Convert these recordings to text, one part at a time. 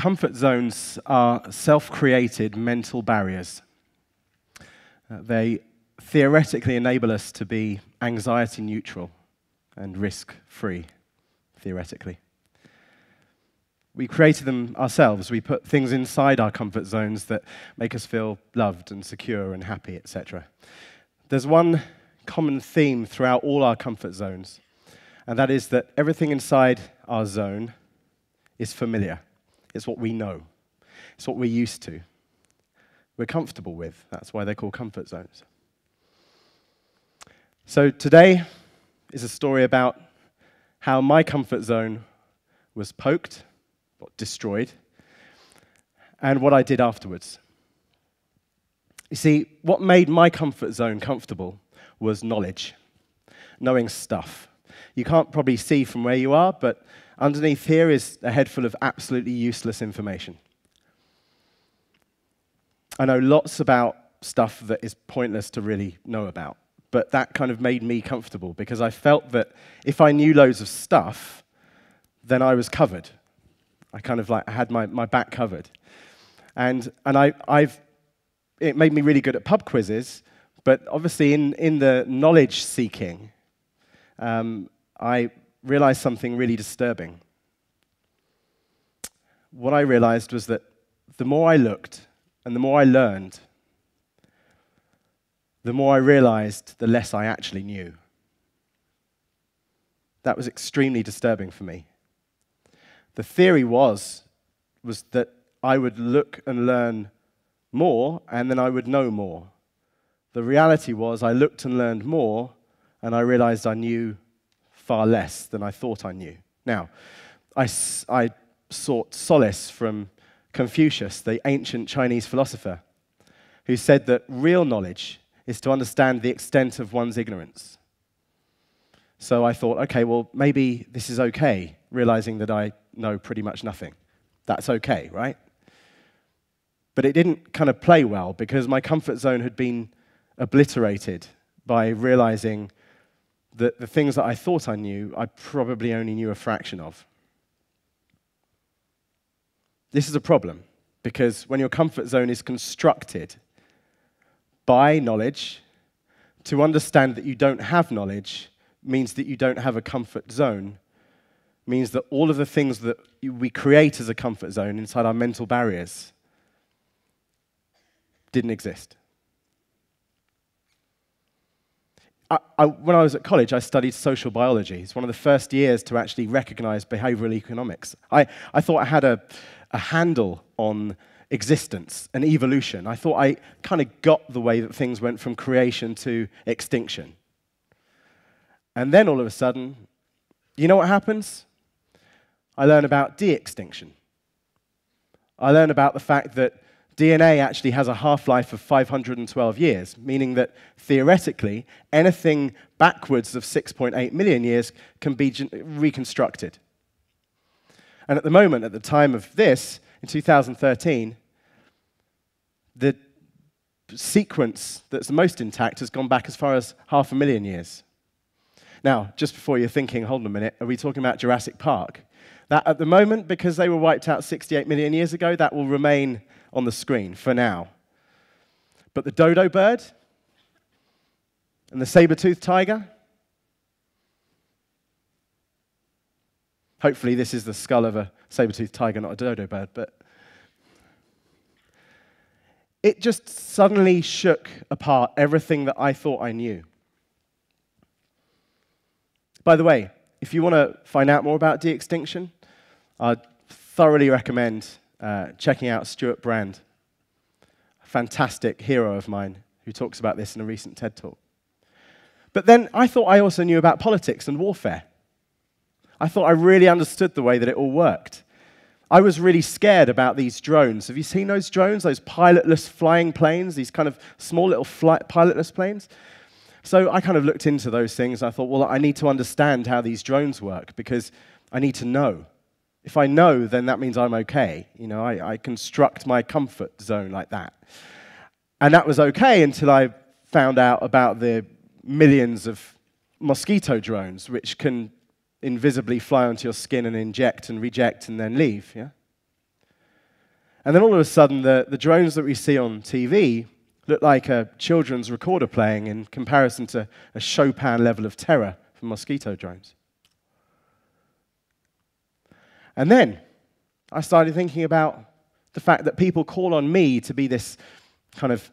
Comfort zones are self-created mental barriers. They theoretically enable us to be anxiety neutral and risk-free, theoretically. We created them ourselves. We put things inside our comfort zones that make us feel loved and secure and happy, etc. There's one common theme throughout all our comfort zones, and that is that everything inside our zone is familiar. It's what we know. It's what we're used to. We're comfortable with. That's why they're called comfort zones. So today is a story about how my comfort zone was poked, or destroyed, and what I did afterwards. You see, what made my comfort zone comfortable was knowledge, knowing stuff. You can't probably see from where you are, but underneath here is a head full of absolutely useless information. I know lots about stuff that is pointless to really know about, but that kind of made me comfortable because I felt that if I knew loads of stuff, then I was covered. I kind of like had my back covered. And it made me really good at pub quizzes, but obviously in the knowledge seeking, I realized something really disturbing. What I realized was that the more I looked and the more I learned, the more I realized the less I actually knew. That was extremely disturbing for me. The theory was that I would look and learn more and then I would know more. The reality was I looked and learned more and I realized I knew far less than I thought I knew. Now, I sought solace from Confucius, the ancient Chinese philosopher, who said that real knowledge is to understand the extent of one's ignorance. So I thought, okay, well, maybe this is okay, realizing that I know pretty much nothing. That's okay, right? But it didn't kind of play well because my comfort zone had been obliterated by realizing that the things that I thought I knew, I probably only knew a fraction of. This is a problem, because when your comfort zone is constructed by knowledge, to understand that you don't have knowledge means that you don't have a comfort zone, means that all of the things that we create as a comfort zone inside our mental barriers didn't exist. When I was at college, I studied social biology. It's one of the first years to actually recognize behavioral economics. I thought I had a handle on existence and evolution. I thought I kind of got the way that things went from creation to extinction. And then all of a sudden, you know what happens? I learn about de-extinction. I learn about the fact that DNA actually has a half-life of 512 years, meaning that theoretically, anything backwards of 6.8 million years can be reconstructed. And at the moment, at the time of this, in 2013, the sequence that's the most intact has gone back as far as 500,000 years. Now, just before you're thinking, hold on a minute, are we talking about Jurassic Park? That at the moment, because they were wiped out 68 million years ago, that will remain on the screen for now. But the dodo bird and the saber-toothed tiger, hopefully this is the skull of a saber-toothed tiger, not a dodo bird, but it just suddenly shook apart everything that I thought I knew. By the way, if you want to find out more about de-extinction, I'd thoroughly recommend checking out Stuart Brand, a fantastic hero of mine who talks about this in a recent TED Talk. But then I thought I also knew about politics and warfare. I thought I really understood the way that it all worked. I was really scared about these drones. Have you seen those drones, those pilotless flying planes, these kind of small little pilotless planes? So I kind of looked into those things. I thought, well, I need to understand how these drones work because I need to know. If I know, then that means I'm okay. You know, I construct my comfort zone like that. And that was okay until I found out about the millions of mosquito drones, which can invisibly fly onto your skin and inject and reject and then leave. Yeah? And then all of a sudden, the drones that we see on TV look like a children's recorder playing in comparison to a Chopin level of terror from mosquito drones. And then I started thinking about the fact that people call on me to be this kind of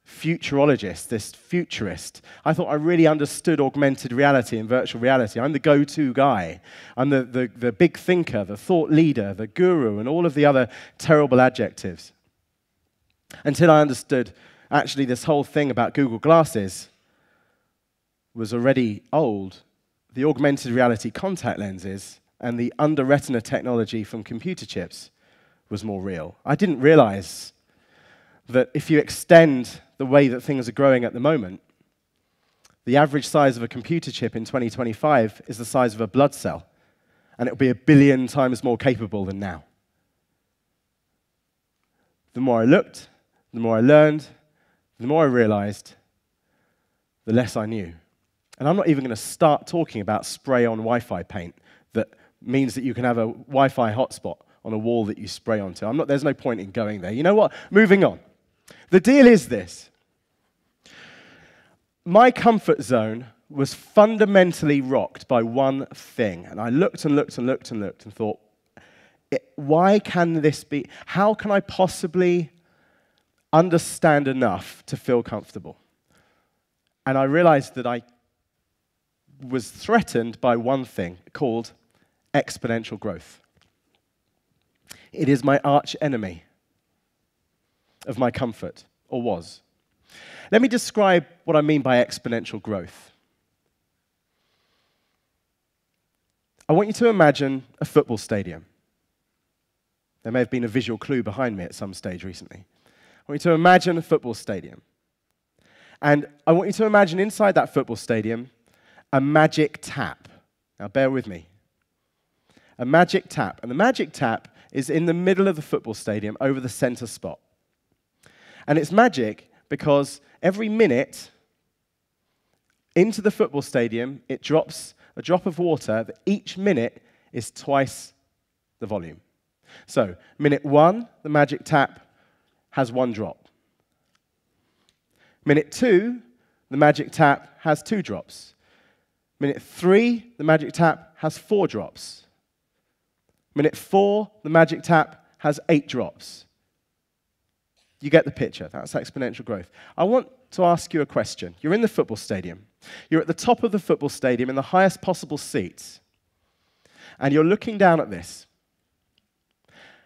futurologist, this futurist. I thought I really understood augmented reality and virtual reality. I'm the go-to guy. I'm the big thinker, the thought leader, the guru, and all of the other terrible adjectives. Until I understood, actually, this whole thing about Google Glasses was already old. The augmented reality contact lenses and the under-retina technology from computer chips was more real. I didn't realize that if you extend the way that things are growing at the moment, the average size of a computer chip in 2025 is the size of a blood cell, and it'll be 1 billion times more capable than now. The more I looked, the more I learned, the more I realized, the less I knew. And I'm not even going to start talking about spray-on Wi-Fi paint that means that you can have a Wi-Fi hotspot on a wall that you spray onto. There's no point in going there. You know what? Moving on. The deal is this. My comfort zone was fundamentally rocked by one thing. And I looked and looked and looked and looked and thought, why can this be? How can I possibly understand enough to feel comfortable? And I realized that I was threatened by one thing called exponential growth. It is my arch enemy of my comfort, or was. Let me describe what I mean by exponential growth. I want you to imagine a football stadium. There may have been a visual clue behind me at some stage recently. I want you to imagine a football stadium. And I want you to imagine inside that football stadium a magic tap. Now bear with me. A magic tap. And the magic tap is in the middle of the football stadium over the center spot. And it's magic because every minute into the football stadium, it drops a drop of water that each minute is twice the volume. So, minute 1, the magic tap has 1 drop. Minute 2, the magic tap has 2 drops. Minute 3, the magic tap has 4 drops. Minute 4, the magic tap has 8 drops. You get the picture. That's exponential growth. I want to ask you a question. You're in the football stadium. You're at the top of the football stadium in the highest possible seats. And you're looking down at this.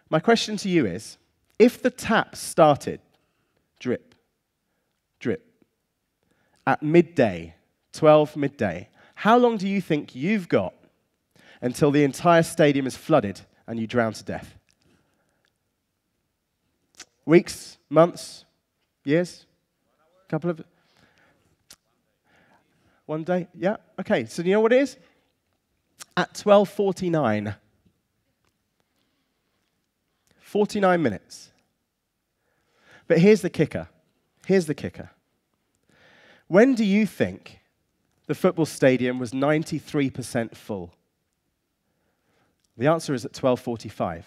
My question to you is, if the tap started, drip, drip, at midday, 12 midday, how long do you think you've got until the entire stadium is flooded and you drown to death? Weeks, months, years? Couple of... One day? Yeah? Okay, so do you know what it is? At 12:49. 49 minutes. But here's the kicker. Here's the kicker. When do you think the football stadium was 93% full? The answer is at 12:45.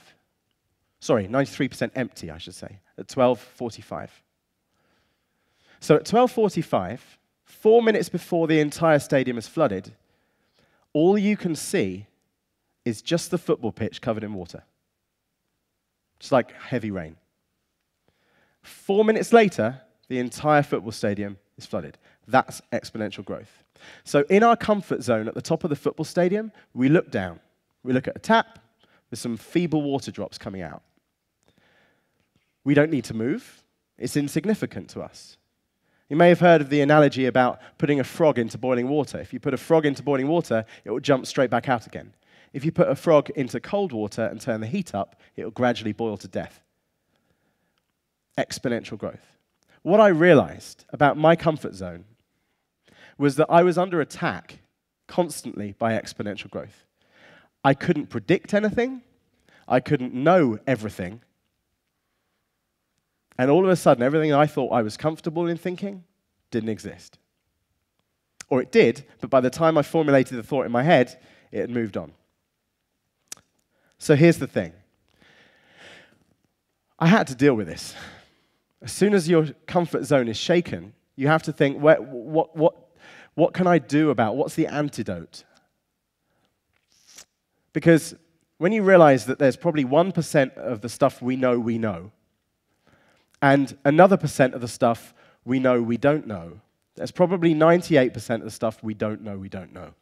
Sorry, 93% empty, I should say, at 12:45. So at 12:45, 4 minutes before the entire stadium is flooded, all you can see is just the football pitch covered in water. Just like heavy rain. 4 minutes later, the entire football stadium is flooded. That's exponential growth. So in our comfort zone at the top of the football stadium, we look down. We look at a tap with some feeble water drops coming out. We don't need to move. It's insignificant to us. You may have heard of the analogy about putting a frog into boiling water. If you put a frog into boiling water, it will jump straight back out again. If you put a frog into cold water and turn the heat up, it will gradually boil to death. Exponential growth. What I realized about my comfort zone was that I was under attack constantly by exponential growth. I couldn't predict anything. I couldn't know everything. And all of a sudden, everything I thought I was comfortable in thinking didn't exist. Or it did, but by the time I formulated the thought in my head, it had moved on. So here's the thing. I had to deal with this. As soon as your comfort zone is shaken, you have to think, what can I do about it? What's the antidote? Because when you realize that there's probably 1% of the stuff we know, and another percent of the stuff we don't know, there's probably 98% of the stuff we don't know.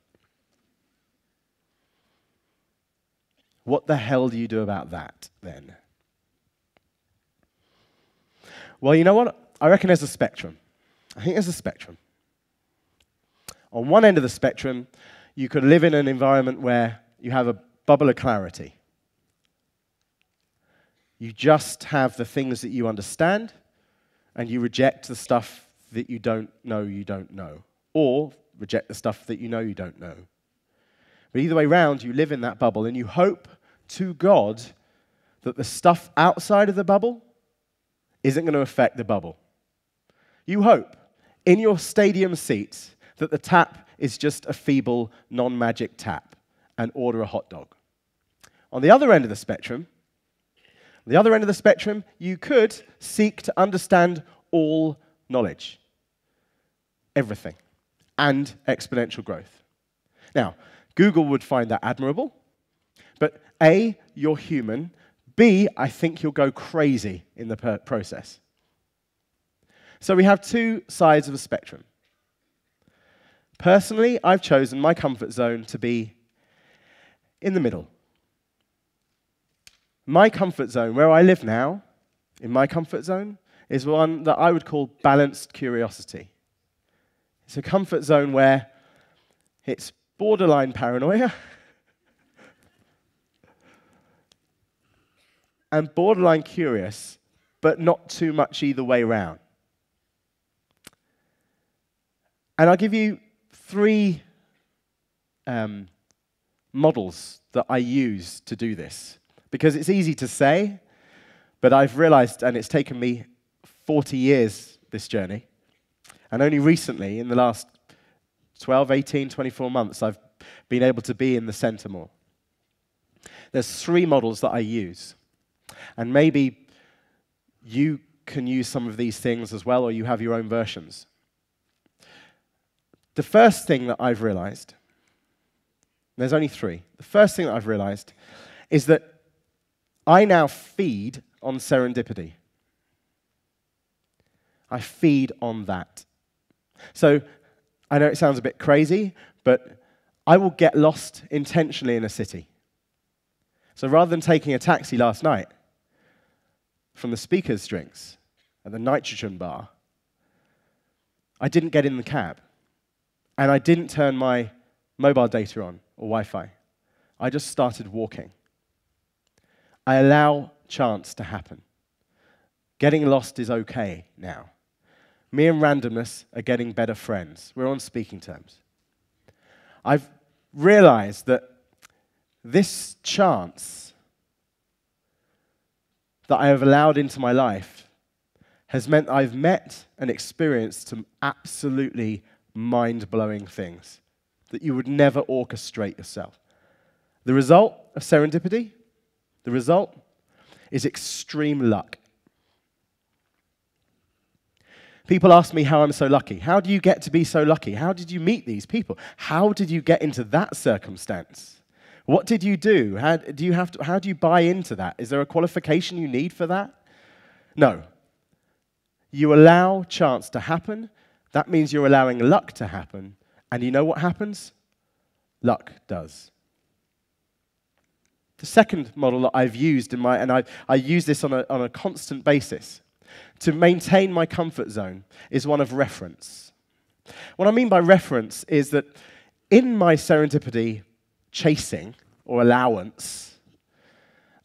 What the hell do you do about that, then? Well, you know what? I reckon there's a spectrum. I think there's a spectrum. On one end of the spectrum, you could live in an environment where you have a bubble of clarity. You just have the things that you understand, and you reject the stuff that you don't know, or reject the stuff that you don't know. But either way round, you live in that bubble, and you hope to God that the stuff outside of the bubble isn't going to affect the bubble. You hope in your stadium seats that the tap is just a feeble, non-magic tap, and order a hot dog. On the other end of the spectrum, you could seek to understand all knowledge, everything, and exponential growth. Now, Google would find that admirable, but A, you're human, B, I think you'll go crazy in the process. So we have two sides of a spectrum. Personally, I've chosen my comfort zone to be in the middle. My comfort zone, where I live now, in my comfort zone, is one that I would call balanced curiosity. It's a comfort zone where it's borderline paranoia and borderline curious, but not too much either way around. And I'll give you three models that I use to do this. Because it's easy to say, but I've realized, and it's taken me 40 years, this journey, and only recently, in the last 12, 18, 24 months, I've been able to be in the center more. There's three models that I use, and maybe you can use some of these things as well, or you have your own versions. The first thing that I've realized, there's only three. The first thing that I've realized is that I now feed on serendipity. I feed on that. So, I know it sounds a bit crazy, but I will get lost intentionally in a city. So rather than taking a taxi last night from the speaker's drinks at the nitrogen bar, I didn't get in the cab. And I didn't turn my mobile data on or Wi-Fi. I just started walking. I allow chance to happen. Getting lost is okay now. Me and randomness are getting better friends. We're on speaking terms. I've realized that this chance that I have allowed into my life has meant I've met and experienced some absolutely mind-blowing things that you would never orchestrate yourself. The result of serendipity, the result is extreme luck. People ask me how I'm so lucky. How do you get to be so lucky? How did you meet these people? How did you get into that circumstance? What did you do? How do you buy into that? Is there a qualification you need for that? No. You allow chance to happen. That means you're allowing luck to happen. And you know what happens? Luck does. The second model that I've used I use this on a constant basis to maintain my comfort zone is one of reference. What I mean by reference is that in my serendipity chasing or allowance,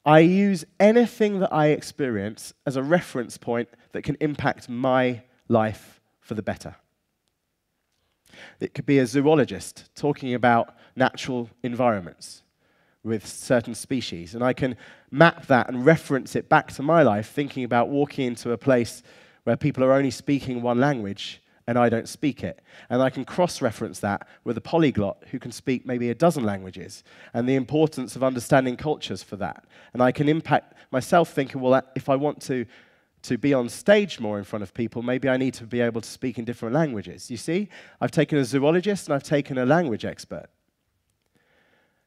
I use anything that I experience as a reference point that can impact my life for the better. It could be a zoologist talking about natural environments with certain species, and I can map that and reference it back to my life, thinking about walking into a place where people are only speaking one language and I don't speak it. And I can cross-reference that with a polyglot who can speak maybe a dozen languages, and the importance of understanding cultures for that. And I can impact myself thinking, well, if I want to be on stage more in front of people, maybe I need to be able to speak in different languages. You see, I've taken a zoologist and I've taken a language expert.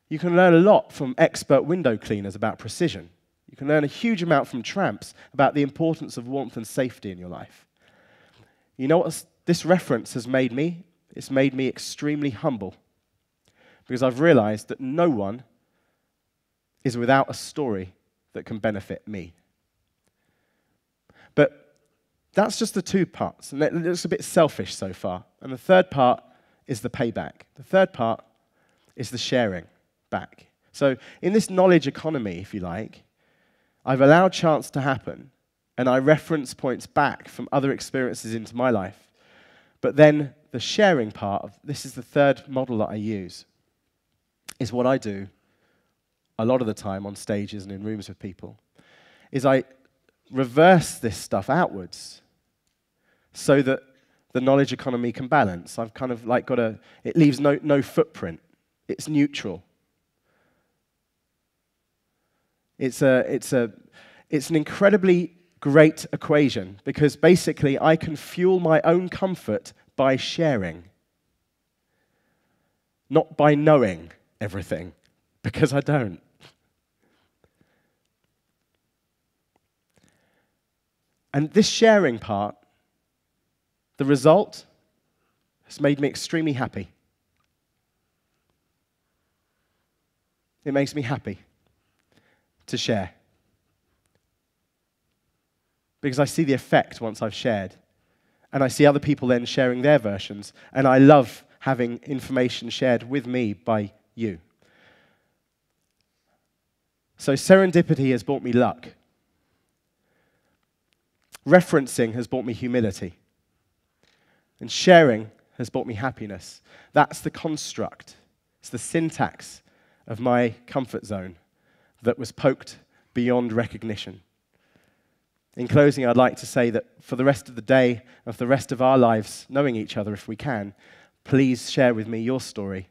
You can learn a lot from expert window cleaners about precision. You can learn a huge amount from tramps about the importance of warmth and safety in your life. You know what this reference has made me? It's made me extremely humble, because I've realized that no one is without a story that can benefit me. But that's just the two parts, and it looks a bit selfish so far. And the third part is the payback. The third part is the sharing back. So in this knowledge economy, if you like, I've allowed chance to happen, and I reference points back from other experiences into my life. But then the sharing part, this is the third model that I use, is what I do a lot of the time on stages and in rooms with people, is I reverse this stuff outwards so that the knowledge economy can balance. I've kind of like it leaves no footprint. It's neutral. It's an incredibly great equation, because basically I can fuel my own comfort by sharing, not by knowing everything, because I don't. And this sharing part, the result, has made me extremely happy. It makes me happy to share, because I see the effect once I've shared, and I see other people then sharing their versions, and I love having information shared with me by you. So serendipity has brought me luck. Referencing has brought me humility. And sharing has brought me happiness. That's the construct. It's the syntax of my comfort zone that was poked beyond recognition. In closing, I'd like to say that for the rest of the day, of the rest of our lives, knowing each other if we can, please share with me your story.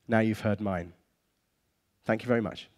Now you've heard mine. Thank you very much.